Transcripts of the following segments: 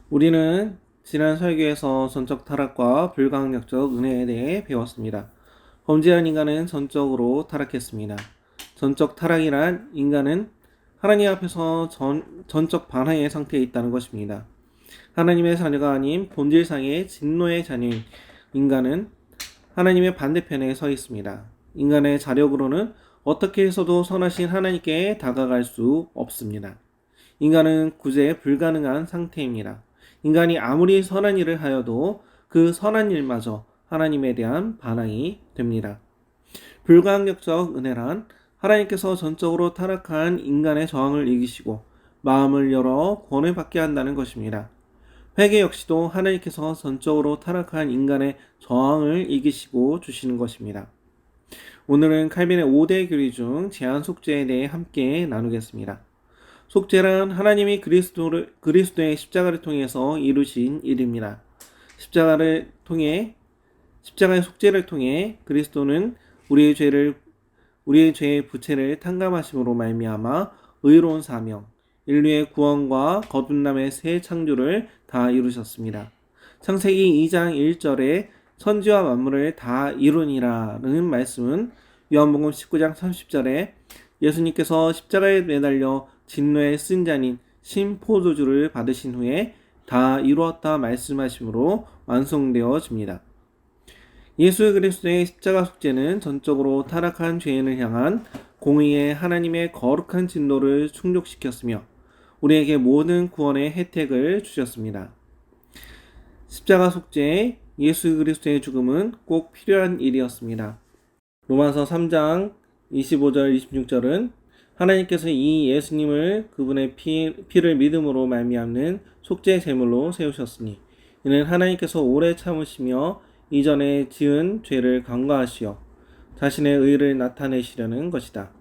우리는 지난 설교에서 전적 타락과 불가항력적 은혜에 대해 배웠습니다. 범죄한 인간은 전적으로 타락했습니다. 전적 타락이란 인간은 하나님 앞에서 전적 반항의 상태에 있다는 것입니다. 하나님의 자녀가 아닌 본질상의 진노의 자녀인 인간은 하나님의 반대편에 서 있습니다. 인간의 자력으로는 어떻게 해서도 선하신 하나님께 다가갈 수 없습니다. 인간은 구제 불가능한 상태입니다. 인간이 아무리 선한 일을 하여도 그 선한 일마저 하나님에 대한 반항이 됩니다. 불가항력적 은혜란 하나님께서 전적으로 타락한 인간의 저항을 이기시고 마음을 열어 구원을 받게 한다는 것입니다. 회개 역시도 하나님께서 전적으로 타락한 인간의 저항을 이기시고 주시는 것입니다. 오늘은 칼빈의 5대 교리 중 제한 속죄에 대해 함께 나누겠습니다. 속죄란 하나님이 그리스도의 십자가를 통해서 이루신 일입니다. 십자가의 속죄를 통해 그리스도는 우리의 죄의 부채를 탕감하심으로 말미암아 의로운 사명, 인류의 구원과 거듭남의 새 창조를 다 이루셨습니다. 창세기 2장 1절에 천지와 만물을 다 이루니라는 말씀은 요한복음 19장 30절에 예수님께서 십자가에 매달려 진노의 쓴잔인 신포도주를 받으신 후에 다 이루었다 말씀하심으로 완성되어집니다. 예수 그리스도의 십자가 속죄는 전적으로 타락한 죄인을 향한 공의의 하나님의 거룩한 진노를 충족시켰으며 우리에게 모든 구원의 혜택을 주셨습니다. 십자가 속죄, 예수 그리스도의 죽음은 꼭 필요한 일이었습니다. 로마서 3장 25절 26절은 하나님께서 이 예수님을 그분의 피를 믿음으로 말미암는 속죄 제물로 세우셨으니 이는 하나님께서 오래 참으시며 이전에 지은 죄를 간과하시어 자신의 의를 나타내시려는 것이다.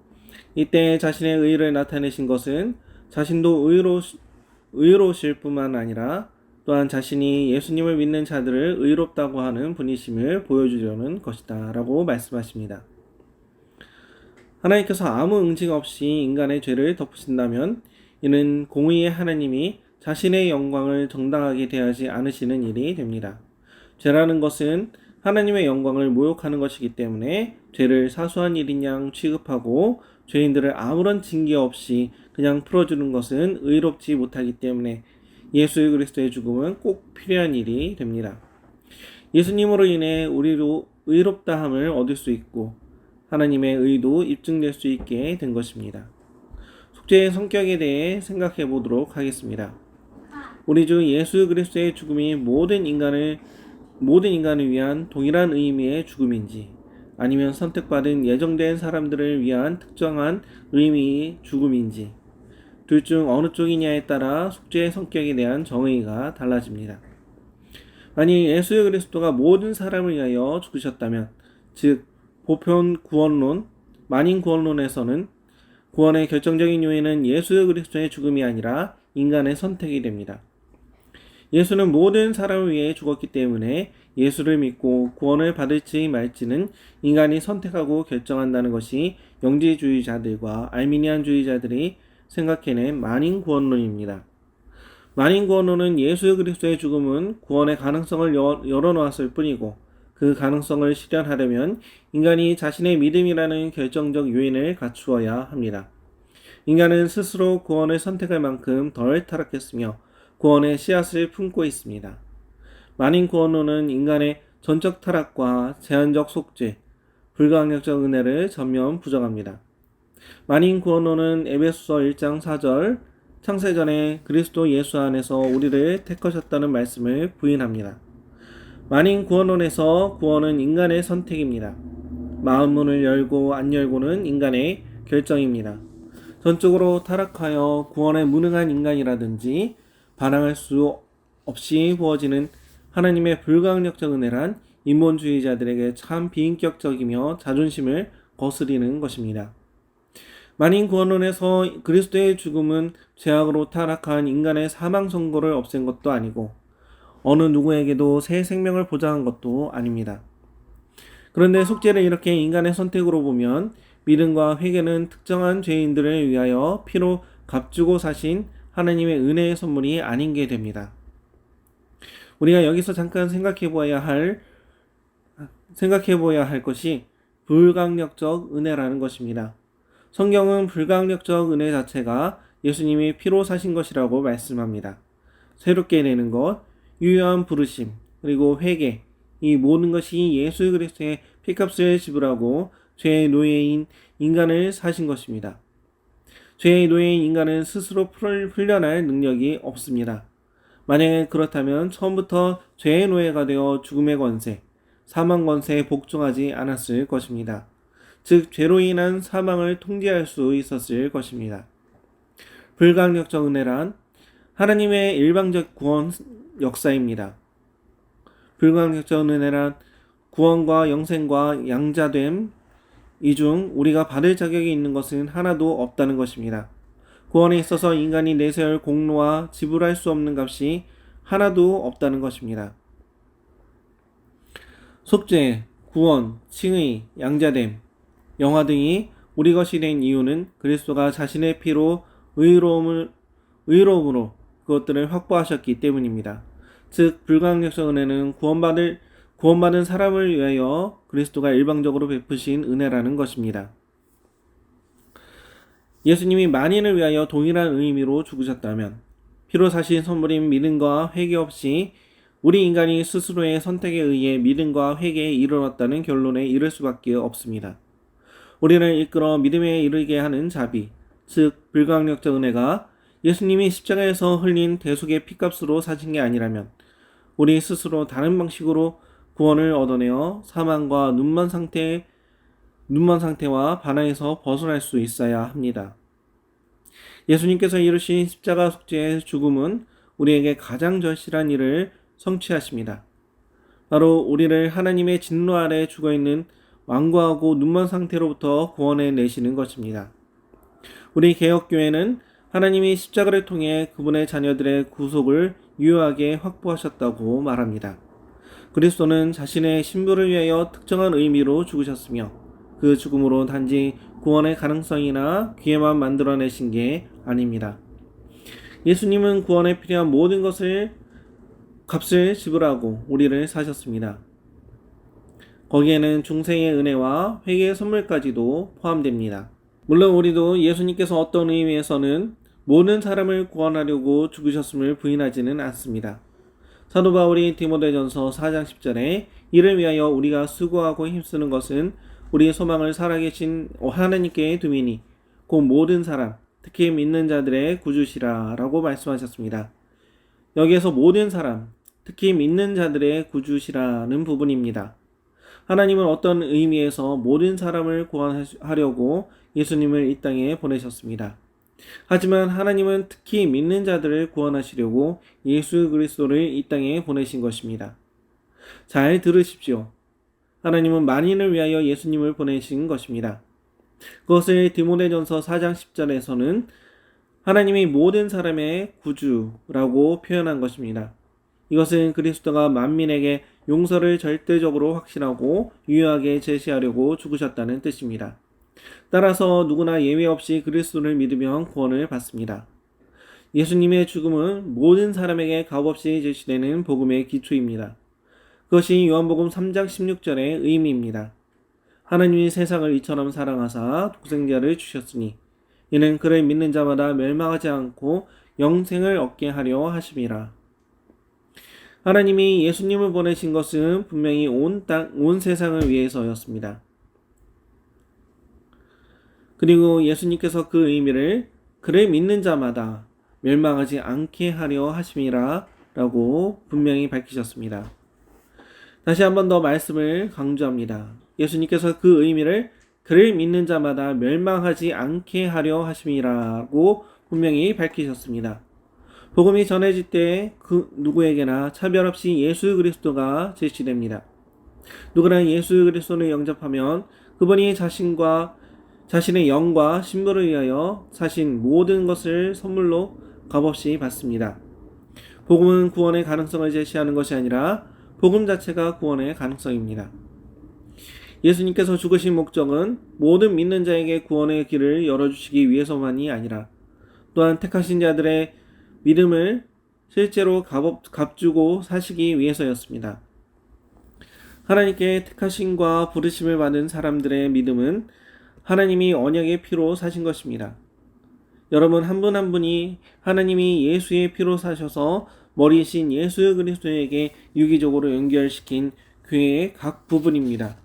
이때 자신의 의를 나타내신 것은 자신도 의로우실 뿐만 아니라 또한 자신이 예수님을 믿는 자들을 의롭다고 하는 분이심을 보여주려는 것이다 라고 말씀하십니다. 하나님께서 아무 응징 없이 인간의 죄를 덮으신다면 이는 공의의 하나님이 자신의 영광을 정당하게 대하지 않으시는 일이 됩니다. 죄라는 것은 하나님의 영광을 모욕하는 것이기 때문에 죄를 사소한 일인 양 취급하고 죄인들을 아무런 징계 없이 그냥 풀어주는 것은 의롭지 못하기 때문에 예수 그리스도의 죽음은 꼭 필요한 일이 됩니다. 예수님으로 인해 우리도 의롭다함을 얻을 수 있고 하나님의 의도 입증될 수 있게 된 것입니다. 속죄의 성격에 대해 생각해 보도록 하겠습니다. 우리 주 예수 그리스도의 죽음이 모든 인간을 위한 동일한 의미의 죽음인지 아니면 선택받은 예정된 사람들을 위한 특정한 의미의 죽음인지 둘 중 어느 쪽이냐에 따라 속죄의 성격에 대한 정의가 달라집니다. 만약 예수 그리스도가 모든 사람을 위하여 죽으셨다면 즉 보편 구원론, 만인 구원론에서는 구원의 결정적인 요인은 예수 그리스도의 죽음이 아니라 인간의 선택이 됩니다. 예수는 모든 사람을 위해 죽었기 때문에 예수를 믿고 구원을 받을지 말지는 인간이 선택하고 결정한다는 것이 영지주의자들과 알미니안주의자들이 생각해낸 만인 구원론입니다. 만인 구원론은 예수 그리스도의 죽음은 구원의 가능성을 열어놓았을 뿐이고 그 가능성을 실현하려면 인간이 자신의 믿음이라는 결정적 요인을 갖추어야 합니다. 인간은 스스로 구원을 선택할 만큼 덜 타락했으며 구원의 씨앗을 품고 있습니다. 만인 구원론은 인간의 전적 타락과 제한적 속죄, 불가항력적 은혜를 전면 부정합니다. 만인 구원론은 에베소서 1장 4절 창세전에 그리스도 예수 안에서 우리를 택하셨다는 말씀을 부인합니다. 만인 구원론에서 구원은 인간의 선택입니다. 마음문을 열고 안 열고는 인간의 결정입니다. 전적으로 타락하여 구원에 무능한 인간이라든지 반항할 수 없이 부어지는 하나님의 불가항력적 은혜란 인본주의자들에게 참 비인격적이며 자존심을 거스리는 것입니다. 만인 구원론에서 그리스도의 죽음은 죄악으로 타락한 인간의 사망 선고를 없앤 것도 아니고 어느 누구에게도 새 생명을 보장한 것도 아닙니다. 그런데 속죄를 이렇게 인간의 선택으로 보면 믿음과 회개는 특정한 죄인들을 위하여 피로 값주고 사신 하나님의 은혜의 선물이 아닌 게 됩니다. 우리가 여기서 잠깐 생각해 보아야 할 것이 불강력적 은혜라는 것입니다. 성경은 불강력적 은혜 자체가 예수님이 피로 사신 것이라고 말씀합니다. 새롭게 되는 것, 유효한 부르심, 그리고 회개, 이 모든 것이 예수 그리스도의 피값을 지불하고 죄의 노예인 인간을 사신 것입니다. 죄의 노예인 인간은 스스로 풀려날 능력이 없습니다. 만약에 그렇다면 처음부터 죄의 노예가 되어 죽음의 권세, 사망 권세에 복종하지 않았을 것입니다. 즉 죄로 인한 사망을 통제할 수 있었을 것입니다. 불강력적 은혜란 하나님의 일방적 구원 역사입니다. 불강력적 은혜란 구원과 영생과 양자됨 이 중 우리가 받을 자격이 있는 것은 하나도 없다는 것입니다. 구원에 있어서 인간이 내세울 공로와 지불할 수 없는 값이 하나도 없다는 것입니다. 속죄, 구원, 칭의, 양자됨, 영화 등이 우리 것이 된 이유는 그리스도가 자신의 피로 의로움으로 그것들을 확보하셨기 때문입니다. 즉 불강력적 은혜는 구원받은 사람을 위하여 그리스도가 일방적으로 베푸신 은혜라는 것입니다. 예수님이 만인을 위하여 동일한 의미로 죽으셨다면 피로 사신 선물인 믿음과 회개 없이 우리 인간이 스스로의 선택에 의해 믿음과 회개에 이르렀다는 결론에 이를 수밖에 없습니다. 우리를 이끌어 믿음에 이르게 하는 자비, 즉 불강력적 은혜가 예수님이 십자가에서 흘린 대속의 피값으로 사신 게 아니라면 우리 스스로 다른 방식으로 구원을 얻어내어 사망과 눈먼 상태와 반항에서 벗어날 수 있어야 합니다. 예수님께서 이루신 십자가 속죄의 죽음은 우리에게 가장 절실한 일을 성취하십니다. 바로 우리를 하나님의 진노 아래 죽어있는 완고하고 눈먼 상태로부터 구원해 내시는 것입니다. 우리 개혁교회는 하나님이 십자가를 통해 그분의 자녀들의 구속을 유효하게 확보하셨다고 말합니다. 그리스도는 자신의 신부를 위하여 특정한 의미로 죽으셨으며 그 죽음으로 단지 구원의 가능성이나 기회만 만들어내신 게 아닙니다. 예수님은 구원에 필요한 모든 값을 지불하고 우리를 사셨습니다. 거기에는 중생의 은혜와 회개의 선물까지도 포함됩니다. 물론 우리도 예수님께서 어떤 의미에서는 모든 사람을 구원하려고 죽으셨음을 부인하지는 않습니다. 사도 바울이 디모데전서 4장 10절에 이를 위하여 우리가 수고하고 힘쓰는 것은 우리의 소망을 살아계신 하나님께 둠이니 곧 모든 사람 특히 믿는 자들의 구주시라 라고 말씀하셨습니다. 여기에서 모든 사람 특히 믿는 자들의 구주시라는 부분입니다. 하나님은 어떤 의미에서 모든 사람을 구원하려고 예수님을 이 땅에 보내셨습니다. 하지만 하나님은 특히 믿는 자들을 구원하시려고 예수 그리스도를 이 땅에 보내신 것입니다. 잘 들으십시오. 하나님은 만인을 위하여 예수님을 보내신 것입니다. 그것을 디모데전서 4장 10절에서는 하나님이 모든 사람의 구주라고 표현한 것입니다. 이것은 그리스도가 만민에게 용서를 절대적으로 확신하고 유효하게 제시하려고 죽으셨다는 뜻입니다. 따라서 누구나 예외 없이 그리스도를 믿으면 구원을 받습니다. 예수님의 죽음은 모든 사람에게 값없이 제시되는 복음의 기초입니다. 그것이 요한복음 3장 16절의 의미입니다. 하나님이 세상을 이처럼 사랑하사 독생자를 주셨으니 이는 그를 믿는 자마다 멸망하지 않고 영생을 얻게 하려 하심이라. 하나님이 예수님을 보내신 것은 분명히 온 세상을 위해서였습니다. 그리고 예수님께서 그 의미를 그를 믿는 자마다 멸망하지 않게 하려 하심이라 라고 분명히 밝히셨습니다. 다시 한 번 더 말씀을 강조합니다. 예수님께서 그 의미를 그를 믿는 자마다 멸망하지 않게 하려 하심이라고 분명히 밝히셨습니다. 복음이 전해질 때 그 누구에게나 차별 없이 예수 그리스도가 제시됩니다. 누구나 예수 그리스도를 영접하면 그분이 자신의 영과 신부를 위하여 사신 모든 것을 선물로 값없이 받습니다. 복음은 구원의 가능성을 제시하는 것이 아니라 복음 자체가 구원의 가능성입니다. 예수님께서 죽으신 목적은 모든 믿는 자에게 구원의 길을 열어주시기 위해서만이 아니라 또한 택하신 자들의 믿음을 실제로 값주고 사시기 위해서였습니다. 하나님께 택하심과 부르심을 받은 사람들의 믿음은 하나님이 언약의 피로 사신 것입니다. 여러분 한 분 한 분이 하나님이 예수의 피로 사셔서 머리이신 예수 그리스도에게 유기적으로 연결시킨 교회의 각 부분입니다.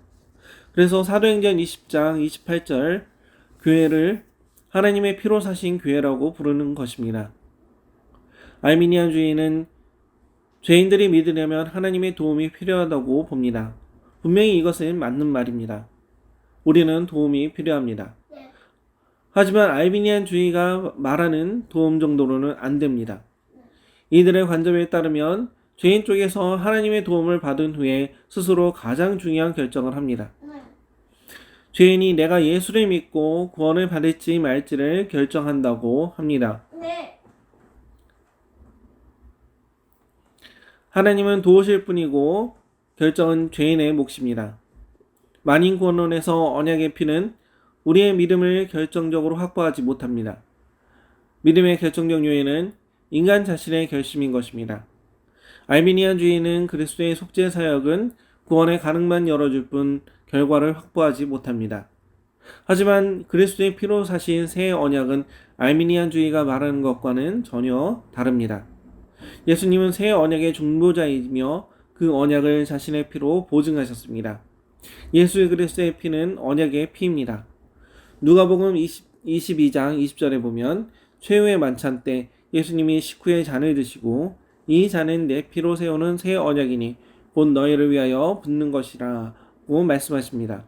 그래서 사도행전 20장 28절 교회를 하나님의 피로 사신 교회라고 부르는 것입니다. 알미니안주의는 죄인들이 믿으려면 하나님의 도움이 필요하다고 봅니다. 분명히 이것은 맞는 말입니다. 우리는 도움이 필요합니다. 하지만 알미니안주의가 말하는 도움 정도로는 안 됩니다. 이들의 관점에 따르면 죄인 쪽에서 하나님의 도움을 받은 후에 스스로 가장 중요한 결정을 합니다. 죄인이 내가 예수를 믿고 구원을 받을지 말지를 결정한다고 합니다. 하나님은 도우실 뿐이고 결정은 죄인의 몫입니다. 만인구원론에서 언약의 피는 우리의 믿음을 결정적으로 확보하지 못합니다. 믿음의 결정적 요인은 인간 자신의 결심인 것입니다. 알미니안주의는 그리스도의 속죄 사역은 구원의 가능만 열어줄 뿐 결과를 확보하지 못합니다. 하지만 그리스도의 피로 사신 새 언약은 알미니안주의가 말하는 것과는 전혀 다릅니다. 예수님은 새 언약의 중보자이며 그 언약을 자신의 피로 보증하셨습니다. 예수 그리스도의 피는 언약의 피입니다. 누가복음 22장 20절에 보면 최후의 만찬 때 예수님이 식후에 잔을 드시고 이 잔은 내 피로 세우는 새 언약이니 곧 너희를 위하여 붓는 것이라고 말씀하십니다.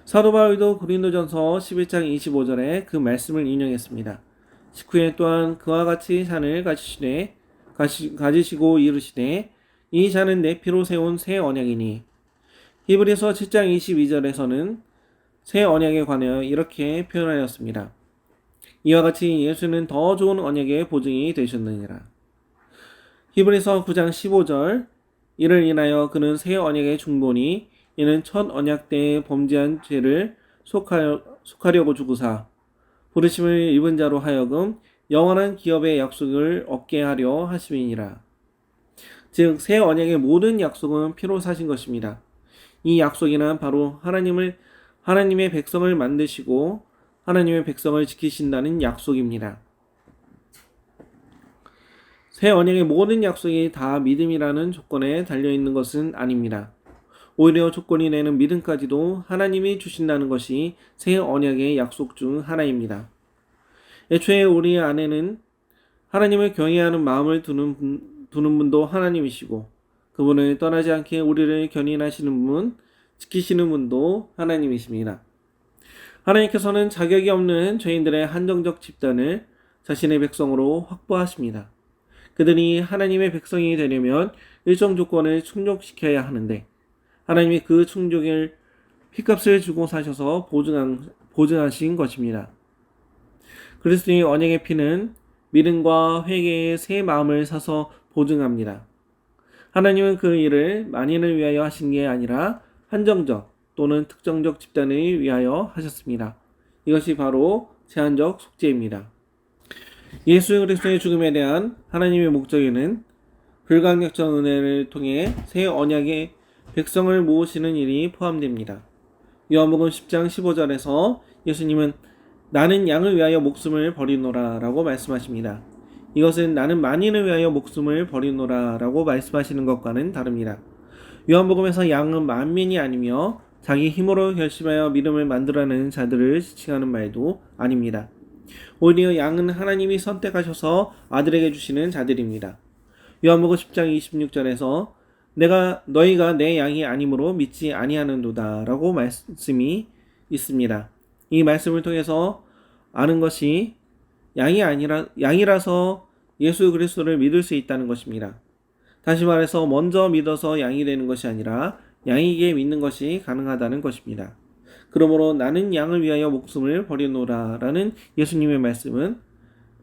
사도 바울도 고린도전서 11장 25절에 그 말씀을 인용했습니다. 식후에 또한 그와 같이 잔을 가지시고 이르시되 이 잔은 내 피로 세운 새 언약이니. 히브리서 7장 22절에서는 새 언약에 관하여 이렇게 표현하였습니다. 이와 같이 예수는 더 좋은 언약의 보증이 되셨느니라. 히브리서 9장 15절 이를 인하여 그는 새 언약의 중보니 이는 첫 언약 때에 범죄한 죄를 속하려고 주구사 부르심을 입은 자로 하여금 영원한 기업의 약속을 얻게 하려 하심이니라. 즉 새 언약의 모든 약속은 피로 사신 것입니다. 이 약속이란 바로 하나님의 백성을 만드시고 하나님의 백성을 지키신다는 약속입니다. 새 언약의 모든 약속이 다 믿음이라는 조건에 달려있는 것은 아닙니다. 오히려 조건이 되는 믿음까지도 하나님이 주신다는 것이 새 언약의 약속 중 하나입니다. 애초에 우리 안에는 하나님을 경외하는 마음을 두는 분도 하나님이시고 그분을 떠나지 않게 우리를 견인하시는 분, 지키시는 분도 하나님이십니다. 하나님께서는 자격이 없는 죄인들의 한정적 집단을 자신의 백성으로 확보하십니다. 그들이 하나님의 백성이 되려면 일정 조건을 충족시켜야 하는데 하나님이 그 충족을 피값을 주고 사셔서 보증하신 것입니다. 그리스도의 언약의 피는 믿음과 회개의 새 마음을 사서 보증합니다. 하나님은 그 일을 만인을 위하여 하신 게 아니라 한정적 또는 특정적 집단을 위하여 하셨습니다. 이것이 바로 제한적 속죄입니다. 예수 그리스도의 죽음에 대한 하나님의 목적에는 불강력적 은혜를 통해 새 언약의 백성을 모으시는 일이 포함됩니다. 요한복음 10장 15절에서 예수님은 나는 양을 위하여 목숨을 버리노라 라고 말씀하십니다. 이것은 나는 만인을 위하여 목숨을 버리노라 라고 말씀하시는 것과는 다릅니다. 요한복음에서 양은 만민이 아니며 자기 힘으로 결심하여 믿음을 만들어내는 자들을 지칭하는 말도 아닙니다. 오히려 양은 하나님이 선택하셔서 아들에게 주시는 자들입니다. 요한복음 10장 26절에서 너희가 내 양이 아니므로 믿지 아니하는도다 라고 말씀이 있습니다. 이 말씀을 통해서 아는 것이 양이라서 예수 그리스도를 믿을 수 있다는 것입니다. 다시 말해서 먼저 믿어서 양이 되는 것이 아니라 양에게 믿는 것이 가능하다는 것입니다. 그러므로 나는 양을 위하여 목숨을 버리노라 라는 예수님의 말씀은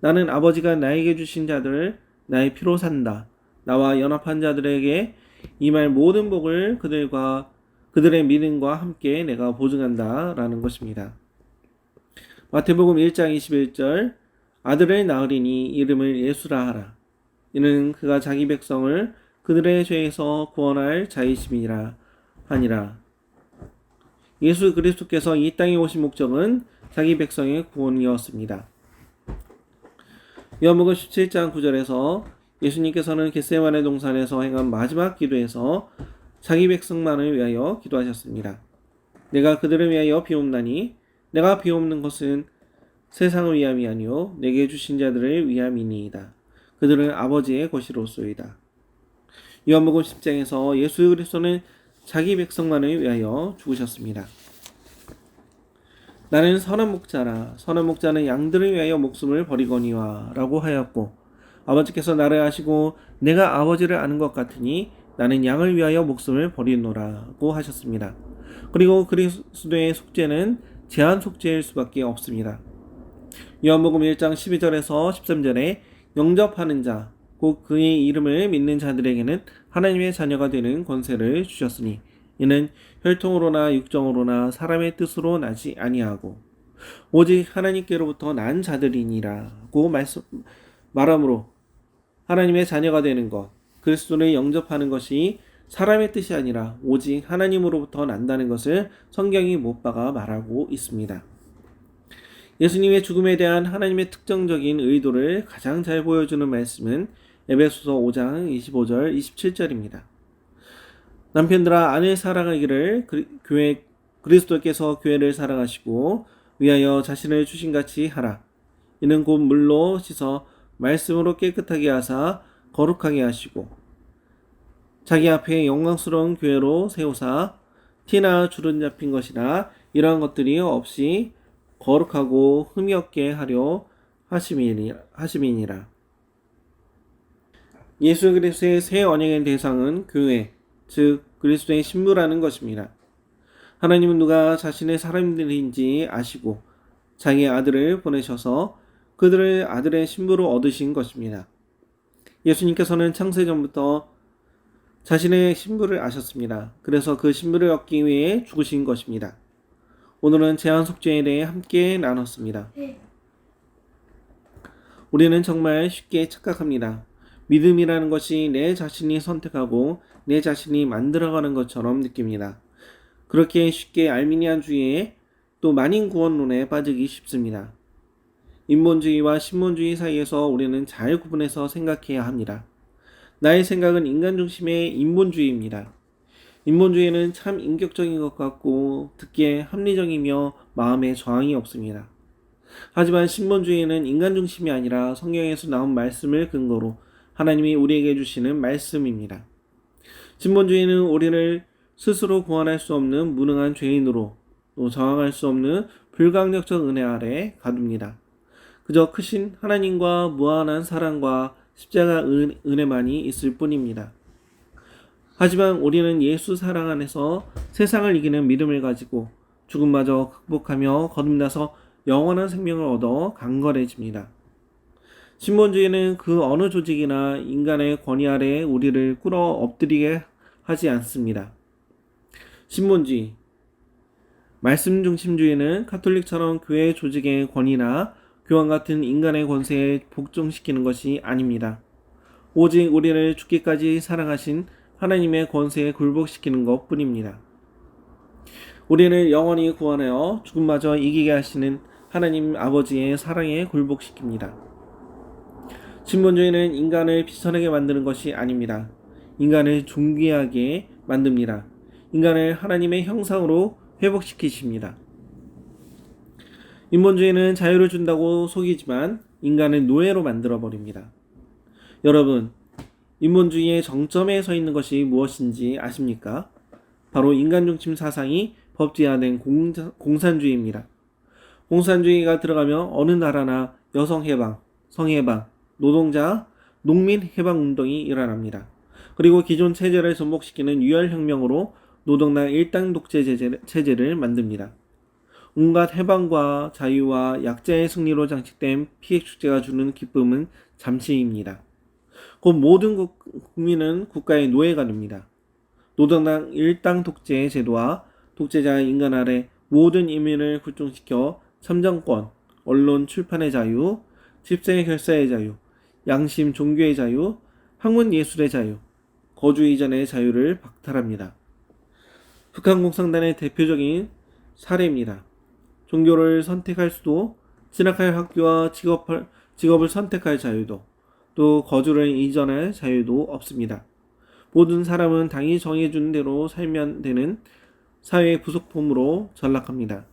나는 아버지가 나에게 주신 자들을 나의 피로 산다. 나와 연합한 자들에게 임할 모든 복을 그들의 믿음과 함께 내가 보증한다 라는 것입니다. 마태복음 1장 21절 아들을 낳으리니 이름을 예수라 하라. 이는 그가 자기 백성을 그들의 죄에서 구원할 자이심이라 하니라. 예수 그리스도께서 이 땅에 오신 목적은 자기 백성의 구원이었습니다. 요한복음 17장 9절에서 예수님께서는 겟세마네 동산에서 행한 마지막 기도에서 자기 백성만을 위하여 기도하셨습니다. 내가 그들을 위하여 비옵나니 내가 비옵는 것은 세상을 위함이 아니요 내게 주신 자들을 위함이니이다. 그들은 아버지의 것이로소이다. 요한복음 10장에서 예수 그리스도는 자기 백성만을 위하여 죽으셨습니다. 나는 선한 목자라. 선한 목자는 양들을 위하여 목숨을 버리거니와 라고 하였고, 아버지께서 나를 아시고 내가 아버지를 아는 것 같으니 나는 양을 위하여 목숨을 버리노라고 하셨습니다. 그리고 그리스도의 속죄는 제한 속죄일 수밖에 없습니다. 요한복음 1장 12절에서 13절에 영접하는 자, 곧 그의 이름을 믿는 자들에게는 하나님의 자녀가 되는 권세를 주셨으니 이는 혈통으로나 육정으로나 사람의 뜻으로 나지 아니하고 오직 하나님께로부터 난 자들이니라고 말함으로 하나님의 자녀가 되는 것, 그리스도를 영접하는 것이 사람의 뜻이 아니라 오직 하나님으로부터 난다는 것을 성경이 못 박아 말하고 있습니다. 예수님의 죽음에 대한 하나님의 특정적인 의도를 가장 잘 보여주는 말씀은 에베소서 5장 25절 27절입니다. 남편들아 아내 사랑하기를 그리스도께서 교회를 사랑하시고 위하여 자신을 주신같이 하라. 이는 곧 물로 씻어 말씀으로 깨끗하게 하사 거룩하게 하시고 자기 앞에 영광스러운 교회로 세우사 티나 주름 잡힌 것이나 이러한 것들이 없이 거룩하고 흠이 없게 하려 하심이니라. 예수 그리스도의 새 언약의 대상은 교회, 즉 그리스도의 신부라는 것입니다. 하나님은 누가 자신의 사람들인지 아시고 자기의 아들을 보내셔서 그들을 아들의 신부로 얻으신 것입니다. 예수님께서는 창세전부터 자신의 신부를 아셨습니다. 그래서 그 신부를 얻기 위해 죽으신 것입니다. 오늘은 제한 속죄에 대해 함께 나눴습니다. 우리는 정말 쉽게 착각합니다. 믿음이라는 것이 내 자신이 선택하고 내 자신이 만들어가는 것처럼 느낍니다. 그렇게 쉽게 알미니안주의에 또 만인구원론에 빠지기 쉽습니다. 인본주의와 신본주의 사이에서 우리는 잘 구분해서 생각해야 합니다. 나의 생각은 인간 중심의 인본주의입니다. 인본주의는 참 인격적인 것 같고 듣기에 합리적이며 마음에 저항이 없습니다. 하지만 신본주의는 인간 중심이 아니라 성경에서 나온 말씀을 근거로 하나님이 우리에게 주시는 말씀입니다. 신본주의는 우리를 스스로 구원할 수 없는 무능한 죄인으로 또 저항할 수 없는 불강력적 은혜 아래 가둡니다. 그저 크신 하나님과 무한한 사랑과 십자가 은혜만이 있을 뿐입니다. 하지만 우리는 예수 사랑 안에서 세상을 이기는 믿음을 가지고 죽음마저 극복하며 거듭나서 영원한 생명을 얻어 강건해집니다. 신본주의는 그 어느 조직이나 인간의 권위 아래 우리를 꿇어 엎드리게 하지 않습니다. 신본주의, 말씀 중심주의는 가톨릭처럼 교회 조직의 권위나 교황 같은 인간의 권세에 복종시키는 것이 아닙니다. 오직 우리를 죽기까지 사랑하신 하나님의 권세에 굴복시키는 것 뿐입니다. 우리를 영원히 구원하여 죽음마저 이기게 하시는 하나님 아버지의 사랑에 굴복시킵니다. 신본주의는 인간을 비천하게 만드는 것이 아닙니다. 인간을 존귀하게 만듭니다. 인간을 하나님의 형상으로 회복시키십니다. 인본주의는 자유를 준다고 속이지만 인간을 노예로 만들어버립니다. 여러분, 인본주의의 정점에 서 있는 것이 무엇인지 아십니까? 바로 인간 중심 사상이 법제화된 공산주의입니다. 공산주의가 들어가면 어느 나라나 여성해방, 성해방, 노동자, 농민해방운동이 일어납니다. 그리고 기존 체제를 전복시키는 유혈혁명으로 노동당 일당 독재 체제를 만듭니다. 온갖 해방과 자유와 약자의 승리로 장식된 피해축제가 주는 기쁨은 잠시입니다. 곧 모든 국민은 국가의 노예가 됩니다. 노동당 일당 독재 제도와 독재자의 인간 아래 모든 인민을 굴종시켜 참정권, 언론 출판의 자유, 집세 결사의 자유, 양심 종교의 자유, 학문 예술의 자유, 거주 이전의 자유를 박탈합니다. 북한 공산당의 대표적인 사례입니다. 종교를 선택할 수도, 진학할 학교와 직업을 선택할 자유도, 또 거주를 이전할 자유도 없습니다. 모든 사람은 당이 정해준 대로 살면 되는 사회의 부속품으로 전락합니다.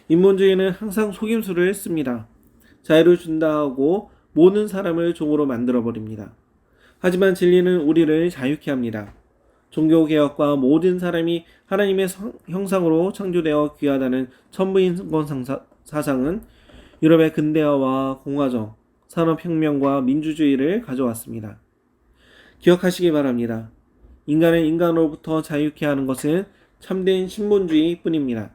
인본주의는 항상 속임수를 씁니다. 자유를 준다 하고 모든 사람을 종으로 만들어버립니다. 하지만 진리는 우리를 자유케 합니다. 종교개혁과 모든 사람이 하나님의 형상으로 창조되어 귀하다는 천부인권 사상은 유럽의 근대화와 공화정, 산업혁명과 민주주의를 가져왔습니다. 기억하시기 바랍니다. 인간을 인간으로부터 자유케 하는 것은 참된 신본주의 뿐입니다.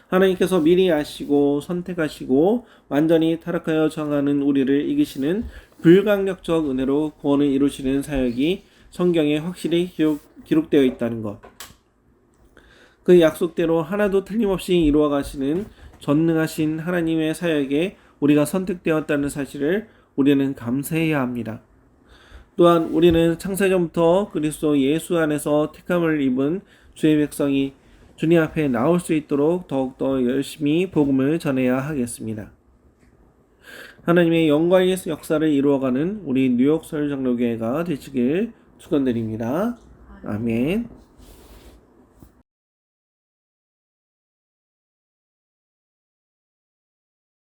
하나님께서 미리 아시고 선택하시고 완전히 타락하여 정하는 우리를 이기시는 불강력적 은혜로 구원을 이루시는 사역이 성경에 확실히 기록되어 있다는 것. 그 약속대로 하나도 틀림없이 이루어 가시는 전능하신 하나님의 사역에 우리가 선택되었다는 사실을 우리는 감사해야 합니다. 또한 우리는 창세전부터 그리스도 예수 안에서 택함을 입은 주의 백성이 주님 앞에 나올 수 있도록 더욱더 열심히 복음을 전해야 하겠습니다. 하나님의 영광의 역사를 이루어가는 우리 뉴욕 서울장로교회가 되시길 축원드립니다. 아멘.